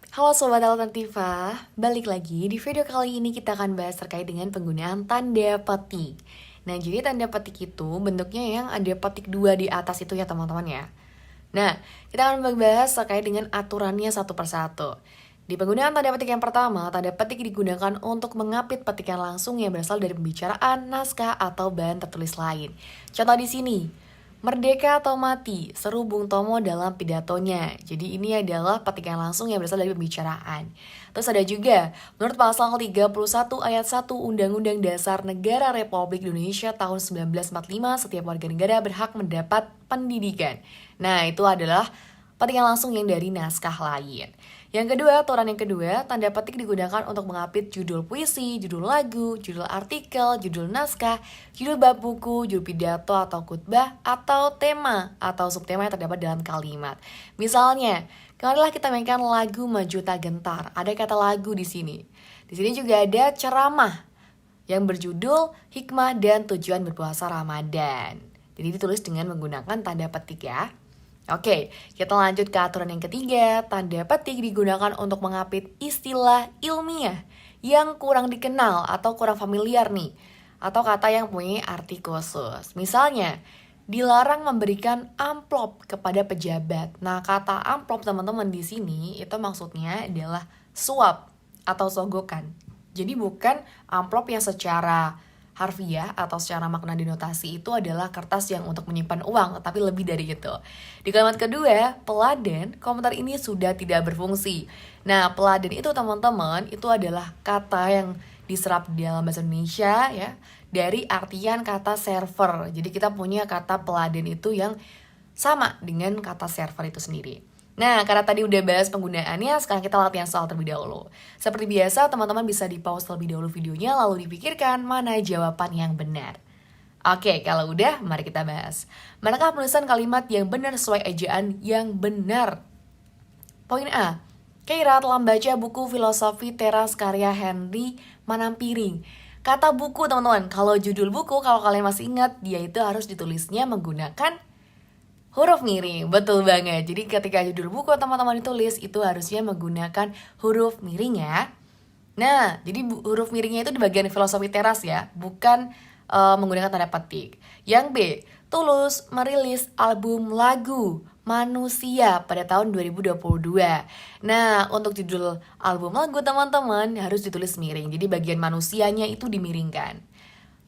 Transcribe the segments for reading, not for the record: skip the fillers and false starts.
Halo Sobat Alternativa, balik lagi. Di video kali ini kita akan bahas terkait dengan penggunaan tanda petik. Nah, jadi tanda petik itu bentuknya yang ada petik 2 di atas itu ya teman-teman ya. Nah, kita akan membahas terkait dengan aturannya satu persatu. Di penggunaan tanda petik yang pertama, tanda petik digunakan untuk mengapit petikan langsung yang berasal dari pembicaraan, naskah, atau bahan tertulis lain. Contoh di sini, Merdeka atau mati, seru Bung Tomo dalam pidatonya. Jadi ini adalah petikan langsung yang berasal dari pembicaraan. Terus ada juga, menurut pasal 31 ayat 1 Undang-Undang Dasar Negara Republik Indonesia tahun 1945, setiap warga negara berhak mendapat pendidikan. Nah, itu adalah petikan langsung yang dari naskah lain. Yang kedua, aturan yang kedua, tanda petik digunakan untuk mengapit judul puisi, judul lagu, judul artikel, judul naskah, judul bab buku, judul pidato atau khutbah, atau tema atau subtema yang terdapat dalam kalimat. Misalnya, kemarilah kita mainkan lagu Maju Tak Gentar. Ada kata lagu di sini. Di sini juga ada ceramah yang berjudul Hikmah dan Tujuan Berpuasa Ramadan. Jadi ditulis dengan menggunakan tanda petik ya. Oke, kita lanjut ke aturan yang ketiga. Tanda petik digunakan untuk mengapit istilah ilmiah yang kurang dikenal atau kurang familiar nih, atau kata yang punya arti khusus. Misalnya, dilarang memberikan amplop kepada pejabat. Nah, kata amplop teman-teman di sini itu maksudnya adalah suap atau sogokan. Jadi bukan amplop yang secara harfiah atau secara makna dinotasi itu adalah kertas yang untuk menyimpan uang, tapi lebih dari itu. Di kalimat kedua, peladan, komentar ini sudah tidak berfungsi. Nah, peladan itu teman-teman, itu adalah kata yang diserap di dalam bahasa Indonesia ya, dari artian kata server. Jadi kita punya kata peladan itu yang sama dengan kata server itu sendiri. Nah, karena tadi udah bahas penggunaannya, sekarang kita latihan soal terlebih dahulu. Seperti biasa, teman-teman bisa di-pause terlebih dahulu videonya, lalu dipikirkan mana jawaban yang benar. Oke, kalau udah, mari kita bahas. Manakah penulisan kalimat yang benar sesuai ejaan yang benar? Poin A. Keira telah membaca buku filosofi teras karya Henry Manampiring. Kata buku, teman-teman, kalau judul buku, kalau kalian masih ingat, dia itu harus ditulisnya menggunakan huruf miring, betul banget. Jadi ketika judul buku teman-teman ditulis, itu harusnya menggunakan huruf miring ya. Nah, jadi huruf miringnya itu di bagian filosofi teras ya, bukan menggunakan tanda petik. Yang B, Tulus merilis album lagu Manusia pada tahun 2022. Nah, untuk judul album lagu teman-teman harus ditulis miring. Jadi bagian manusianya itu dimiringkan.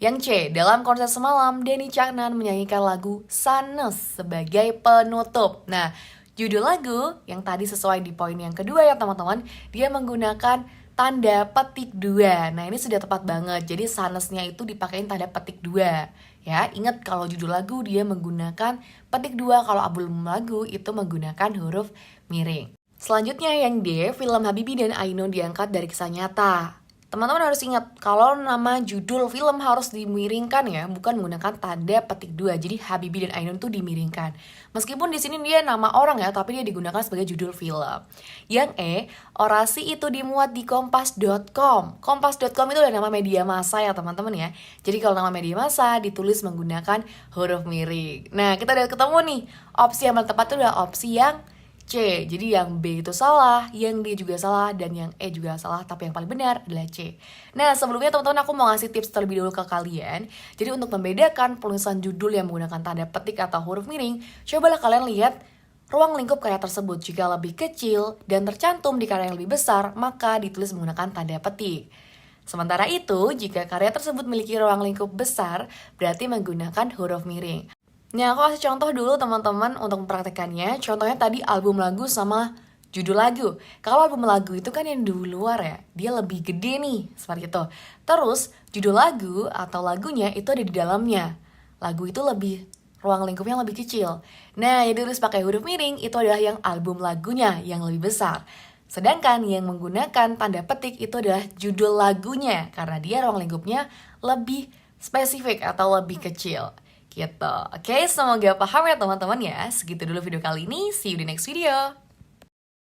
Yang C, dalam konser semalam, Denny Caknan menyanyikan lagu Sanes sebagai penutup. Nah, judul lagu yang tadi sesuai di poin yang kedua ya teman-teman, dia menggunakan tanda petik 2. Nah, ini sudah tepat banget. Jadi sanesnya itu dipakein tanda petik 2. Ya, ingat kalau judul lagu dia menggunakan petik 2, kalau album lagu itu menggunakan huruf miring. Selanjutnya yang D, film Habibie dan Ainun diangkat dari kisah nyata. Teman-teman harus ingat, kalau nama judul film harus dimiringkan ya, bukan menggunakan tanda petik 2. Jadi Habibie dan Ainun itu dimiringkan. Meskipun di sini dia nama orang ya, tapi dia digunakan sebagai judul film. Yang E, orasi itu dimuat di kompas.com. Kompas.com itu adalah nama media massa ya teman-teman ya. Jadi kalau nama media massa ditulis menggunakan huruf miring. Nah, kita udah ketemu nih. Opsi yang paling tepat itu adalah opsi yang C, jadi yang B itu salah, yang D juga salah, dan yang E juga salah, tapi yang paling benar adalah C. Nah, sebelumnya teman-teman aku mau ngasih tips terlebih dahulu ke kalian. Jadi untuk membedakan penulisan judul yang menggunakan tanda petik atau huruf miring, cobalah kalian lihat ruang lingkup karya tersebut. Jika lebih kecil dan tercantum di karya yang lebih besar, maka ditulis menggunakan tanda petik. Sementara itu, jika karya tersebut memiliki ruang lingkup besar, berarti menggunakan huruf miring. Nah, aku kasih contoh dulu teman-teman untuk mempraktekannya. Contohnya tadi album lagu sama judul lagu. Kalau album lagu itu kan yang di luar ya, dia lebih gede nih, seperti itu. Terus, judul lagu atau lagunya itu ada di dalamnya. Lagu itu lebih, ruang lingkupnya lebih kecil. Nah, yang ditulis pakai huruf miring itu adalah yang album lagunya yang lebih besar. Sedangkan yang menggunakan tanda petik itu adalah judul lagunya, karena dia ruang lingkupnya lebih spesifik atau lebih kecil. Gitu. Oke, semoga paham ya teman-teman ya. Segitu dulu video kali ini. See you di next video.